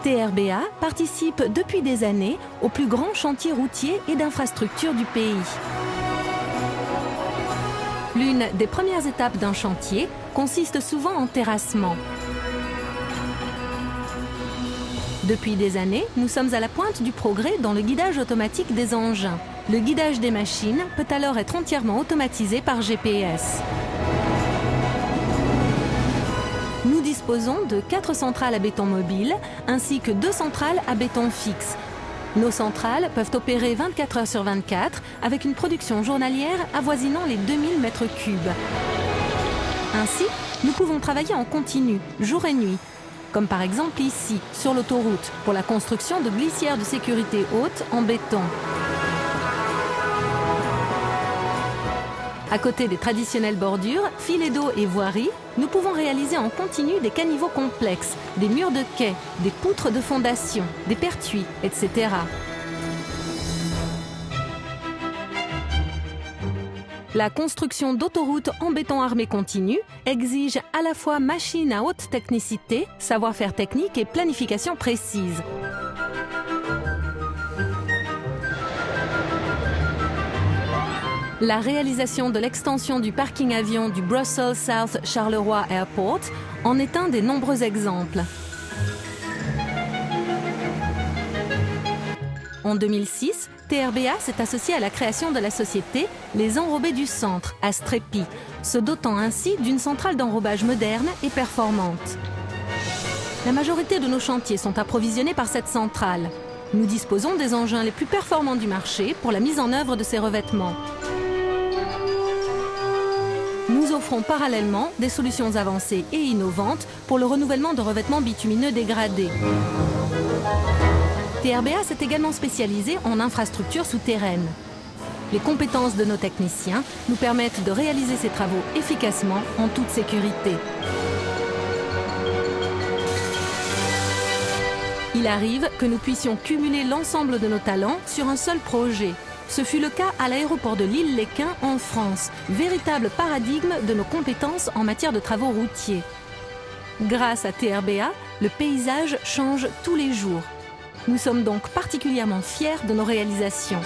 TRBA participe depuis des années aux plus grands chantiers routiers et d'infrastructures du pays. L'une des premières étapes d'un chantier consiste souvent en terrassement. Depuis des années, nous sommes à la pointe du progrès dans le guidage automatique des engins. Le guidage des machines peut alors être entièrement automatisé par GPS. Nous disposons de 4 centrales à béton mobile ainsi que 2 centrales à béton fixe. Nos centrales peuvent opérer 24 heures sur 24 avec une production journalière avoisinant les 2000 m3. Ainsi, nous pouvons travailler en continu, jour et nuit, comme par exemple ici, sur l'autoroute, pour la construction de glissières de sécurité haute en béton. À côté des traditionnelles bordures, filets d'eau et voiries, nous pouvons réaliser en continu des caniveaux complexes, des murs de quai, des poutres de fondation, des pertuis, etc. La construction d'autoroutes en béton armé continu exige à la fois machines à haute technicité, savoir-faire technique et planification précise. La réalisation de l'extension du parking avion du Brussels South Charleroi Airport en est un des nombreux exemples. En 2006, TRBA s'est associé à la création de la société Les Enrobés du Centre, à Strépy, se dotant ainsi d'une centrale d'enrobage moderne et performante. La majorité de nos chantiers sont approvisionnés par cette centrale. Nous disposons des engins les plus performants du marché pour la mise en œuvre de ces revêtements. Nous offrons parallèlement des solutions avancées et innovantes pour le renouvellement de revêtements bitumineux dégradés. TRBA s'est également spécialisé en infrastructures souterraines. Les compétences de nos techniciens nous permettent de réaliser ces travaux efficacement en toute sécurité. Il arrive que nous puissions cumuler l'ensemble de nos talents sur un seul projet. Ce fut le cas à l'aéroport de Lille-Léquin en France, véritable paradigme de nos compétences en matière de travaux routiers. Grâce à TRBA, le paysage change tous les jours. Nous sommes donc particulièrement fiers de nos réalisations.